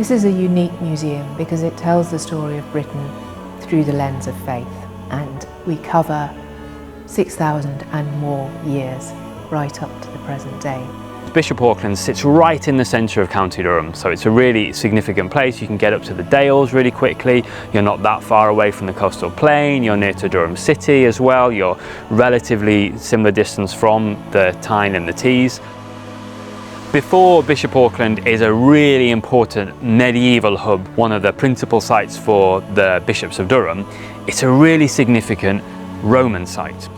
This is a unique museum because it tells the story of Britain through the lens of faith, and we cover 6,000 and more years right up to the present day. Bishop Auckland sits right in the centre of County Durham, so it's a really significant place. You can get up to the Dales really quickly, you're not that far away from the coastal plain, you're near to Durham City as well, you're relatively similar distance from the Tyne and the Tees. Before Bishop Auckland is a really important medieval hub, one of the principal sites for the Bishops of Durham. It's a really significant Roman site.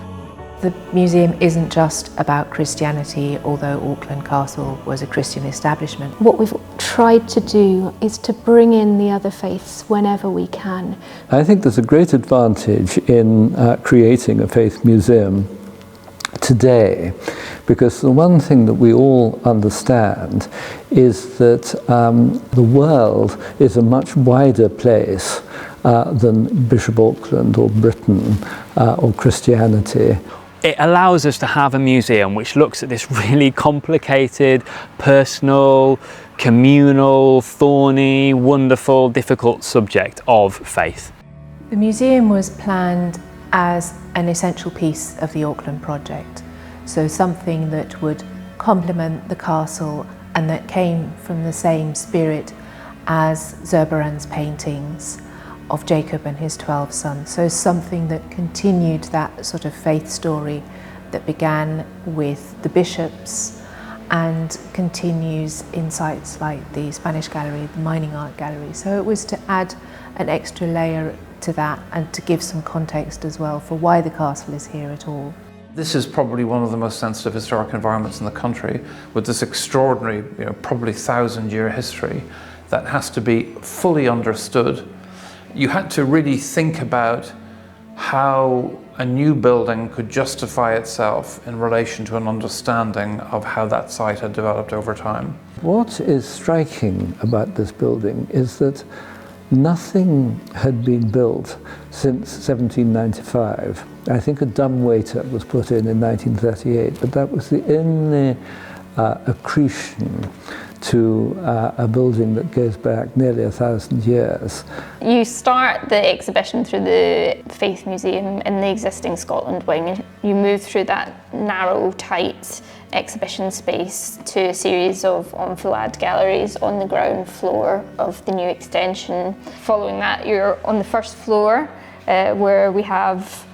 The museum isn't just about Christianity, although Auckland Castle was a Christian establishment. What we've tried to do is to bring in the other faiths whenever we can. I think there's a great advantage in creating a faith museum today, because the one thing that we all understand is that the world is a much wider place than Bishop Auckland or Britain or Christianity. It allows us to have a museum which looks at this really complicated, personal, communal, thorny, wonderful, difficult subject of faith. The museum was planned as an essential piece of the Auckland Project, so something that would complement the castle and that came from the same spirit as Zurbarán's paintings of Jacob and his 12 sons. So something that continued that sort of faith story that began with the bishops and continues in sites like the Spanish Gallery, the Mining Art Gallery. So it was to add an extra layer to that and to give some context as well for why the castle is here at all. This is probably one of the most sensitive historic environments in the country, with this extraordinary, probably 1,000-year history that has to be fully understood. You had to really think about how a new building could justify itself in relation to an understanding of how that site had developed over time. What is striking about this building is that nothing had been built since 1795. I think a dumbwaiter was put in 1938, but that was the only accretion to a building that goes back nearly 1,000 years. You start the exhibition through the Faith Museum in the existing Scotland wing, and you move through that narrow, tight exhibition space to a series of enfilade galleries on the ground floor of the new extension. Following that, you're on the first floor where we have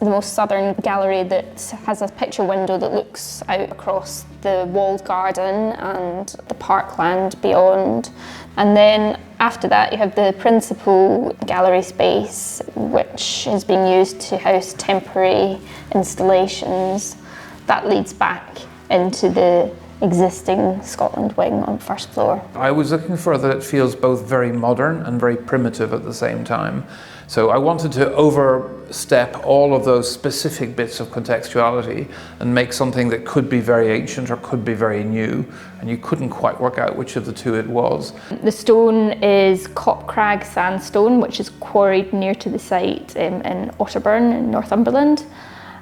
the most southern gallery that has a picture window that looks out across the walled garden and the parkland beyond. And then after that you have the principal gallery space, which is being used to house temporary installations. That leads back into the existing Scotland wing on the first floor. I was looking for that it feels both very modern and very primitive at the same time. So I wanted to overstep all of those specific bits of contextuality and make something that could be very ancient or could be very new, and you couldn't quite work out which of the two it was. The stone is Copcrag sandstone, which is quarried near to the site in Otterburn in Northumberland.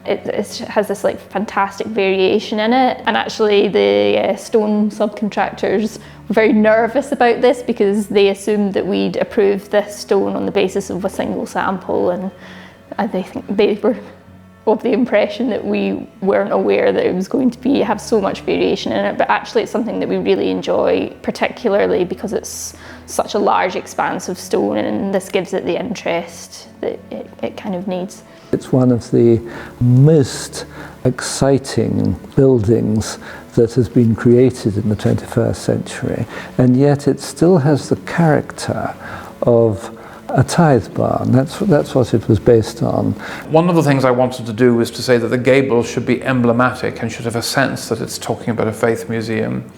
It has this fantastic variation in it, and actually the stone subcontractors were very nervous about this because they assumed that we'd approve this stone on the basis of a single sample, and I think they were of the impression that we weren't aware that it was going to have so much variation in it. But actually it's something that we really enjoy, particularly because it's such a large expanse of stone, and this gives it the interest that it kind of needs. It's one of the most exciting buildings that has been created in the 21st century, and yet it still has the character of a tithe barn. That's what it was based on. One of the things I wanted to do was to say that the gable should be emblematic and should have a sense that it's talking about a faith museum.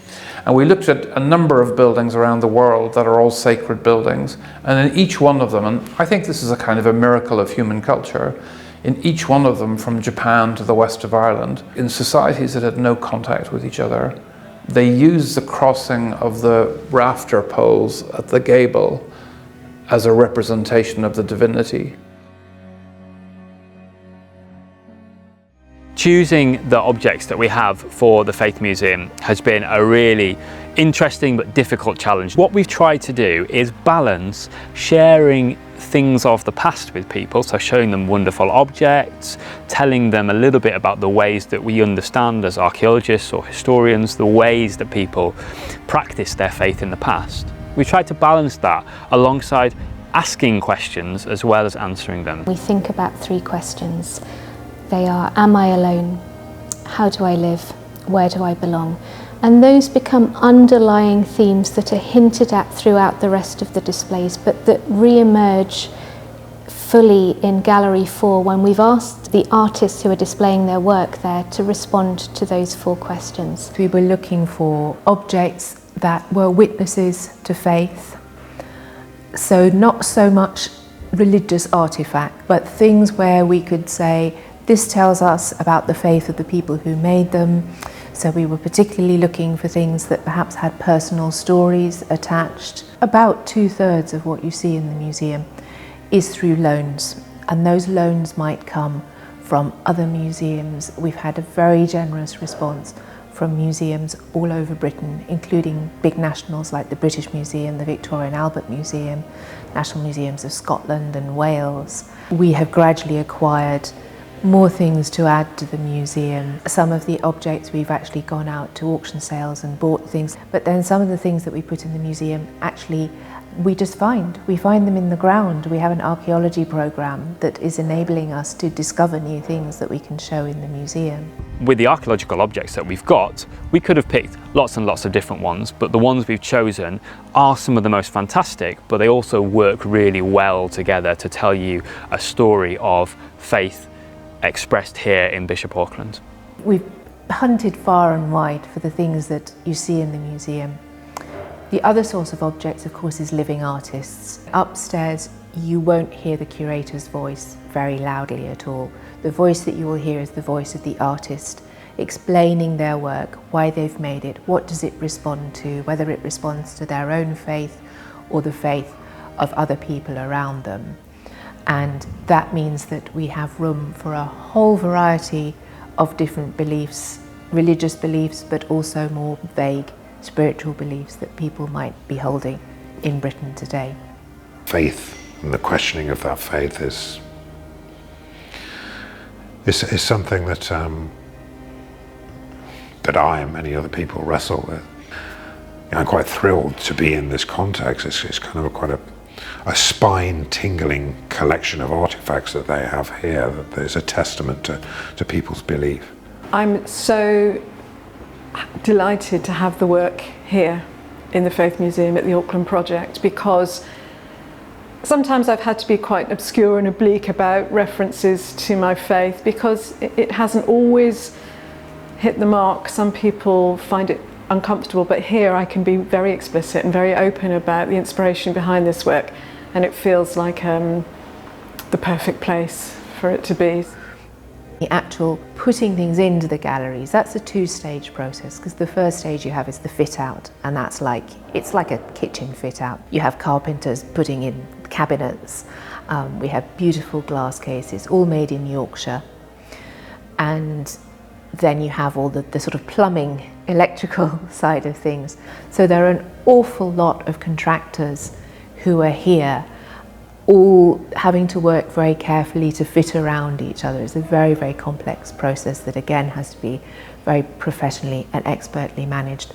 And we looked at a number of buildings around the world that are all sacred buildings, and in each one of them, and I think this is a kind of a miracle of human culture, in each one of them, from Japan to the west of Ireland, in societies that had no contact with each other, they used the crossing of the rafter poles at the gable as a representation of the divinity. Choosing the objects that we have for the Faith Museum has been a really interesting but difficult challenge. What we've tried to do is balance sharing things of the past with people, so showing them wonderful objects, telling them a little bit about the ways that we understand as archaeologists or historians, the ways that people practiced their faith in the past. We tried to balance that alongside asking questions as well as answering them. We think about 3 questions. They are, am I alone? How do I live? Where do I belong? And those become underlying themes that are hinted at throughout the rest of the displays, but that re-emerge fully in Gallery 4 when we've asked the artists who are displaying their work there to respond to those 4 questions. We were looking for objects that were witnesses to faith, so not so much religious artifact, but things where we could say, this tells us about the faith of the people who made them. So we were particularly looking for things that perhaps had personal stories attached. About 2/3 of what you see in the museum is through loans, and those loans might come from other museums. We've had a very generous response from museums all over Britain, including big nationals like the British Museum, the Victoria and Albert Museum, National Museums of Scotland and Wales. We have gradually acquired more things to add to the museum. Some of the objects we've actually gone out to auction sales and bought things, but then some of the things that we put in the museum actually we just find. We find them in the ground. We have an archaeology program that is enabling us to discover new things that we can show in the museum. With the archaeological objects that we've got, we could have picked lots and lots of different ones, but the ones we've chosen are some of the most fantastic, but they also work really well together to tell you a story of faith expressed here in Bishop Auckland. We've hunted far and wide for the things that you see in the museum. The other source of objects, of course, is living artists. Upstairs, you won't hear the curator's voice very loudly at all. The voice that you will hear is the voice of the artist, explaining their work, why they've made it, what does it respond to, whether it responds to their own faith or the faith of other people around them. And that means that we have room for a whole variety of different beliefs, religious beliefs, but also more vague spiritual beliefs that people might be holding in Britain today. Faith and the questioning of that faith is something that that I and many other people wrestle with. You know, I'm quite thrilled to be in this context. It's kind of quite a spine-tingling collection of artifacts that they have here. That there's a testament to people's belief. I'm so delighted to have the work here in the Faith Museum at the Auckland Project, because sometimes I've had to be quite obscure and oblique about references to my faith because it hasn't always hit the mark. Some people find it uncomfortable, but here I can be very explicit and very open about the inspiration behind this work, and it feels like the perfect place for it to be. The actual putting things into the galleries, that's a two-stage process, because the first stage you have is the fit out, and that's it's like a kitchen fit out. You have carpenters putting in cabinets, we have beautiful glass cases, all made in Yorkshire, and then you have all the sort of plumbing, electrical side of things. So there are an awful lot of contractors who are here, all having to work very carefully to fit around each other. It's a very, very complex process that again has to be very professionally and expertly managed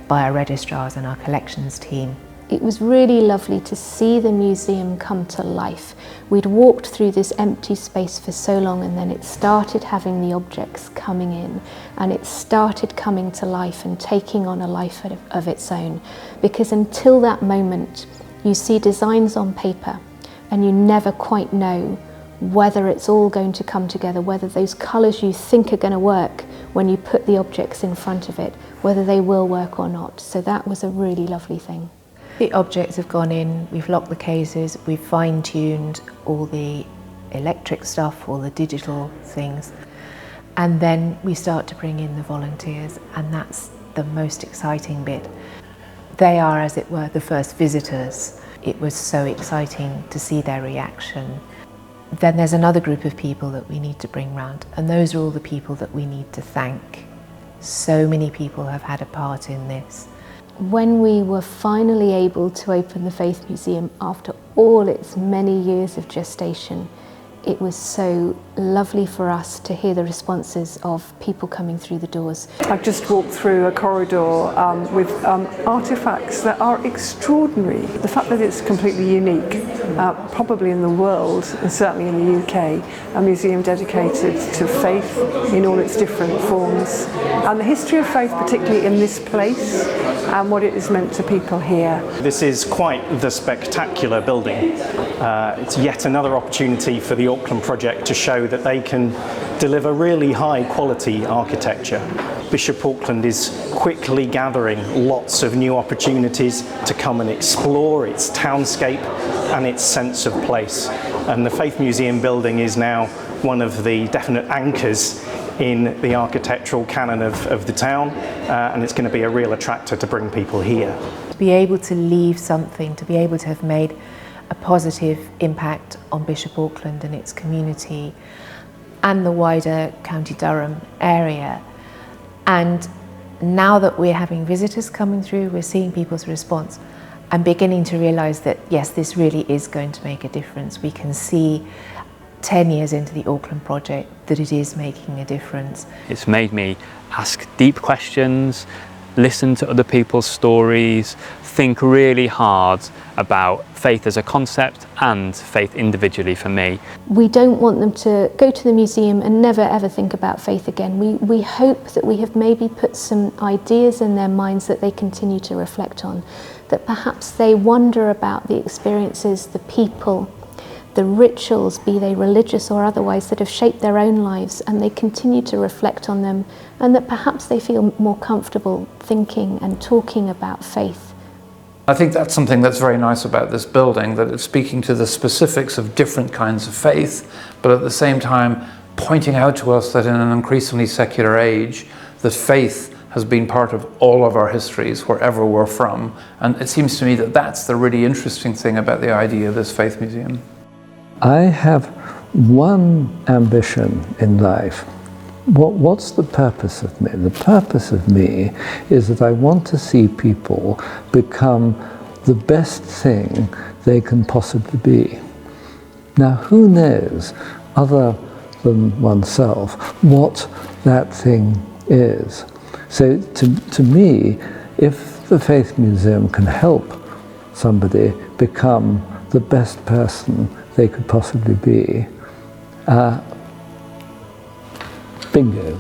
by our registrars and our collections team. It was really lovely to see the museum come to life. We'd walked through this empty space for so long, and then it started having the objects coming in, and it started coming to life and taking on a life of its own. Because until that moment, you see designs on paper, and you never quite know whether it's all going to come together, whether those colours you think are going to work when you put the objects in front of it, whether they will work or not. So that was a really lovely thing. The objects have gone in, we've locked the cases, we've fine-tuned all the electric stuff, all the digital things, and then we start to bring in the volunteers, and that's the most exciting bit. They are, as it were, the first visitors. It was so exciting to see their reaction. Then there's another group of people that we need to bring round, and those are all the people that we need to thank. So many people have had a part in this. when we were finally able to open the Faith Museum after all its many years of gestation, it was so lovely for us to hear the responses of people coming through the doors. I've just walked through a corridor with artefacts that are extraordinary. The fact that it's completely unique, probably in the world, and certainly in the UK, a museum dedicated to faith in all its different forms, and the history of faith, particularly in this place, and what it has meant to people here. This is quite the spectacular building. It's yet another opportunity for the Auckland Project to show that they can deliver really high quality architecture. Bishop Auckland is quickly gathering lots of new opportunities to come and explore its townscape and its sense of place. And the Faith Museum building is now one of the definite anchors in the architectural canon of the town, and it's going to be a real attractor to bring people here. To be able to leave something, to be able to have made a positive impact on Bishop Auckland and its community and the wider County Durham area. And now that we're having visitors coming through, we're seeing people's response. I'm beginning to realise that yes, this really is going to make a difference. We can see 10 years into the Auckland Project that it is making a difference. It's made me ask deep questions, listen to other people's stories, think really hard about faith as a concept and faith individually for me. We don't want them to go to the museum and never ever think about faith again. We hope that we have maybe put some ideas in their minds that they continue to reflect on, that perhaps they wonder about the experiences, the people, the rituals, be they religious or otherwise, that have shaped their own lives, and they continue to reflect on them, and that perhaps they feel more comfortable thinking and talking about faith. I think that's something that's very nice about this building, that it's speaking to the specifics of different kinds of faith, but at the same time pointing out to us that in an increasingly secular age, that faith has been part of all of our histories, wherever we're from. And it seems to me that that's the really interesting thing about the idea of this Faith Museum. I have one ambition in life. What's the purpose of me? The purpose of me is that I want to see people become the best thing they can possibly be. Now, who knows, other than oneself, what that thing is? So to me, if the Faith Museum can help somebody become the best person they could possibly be, bingo.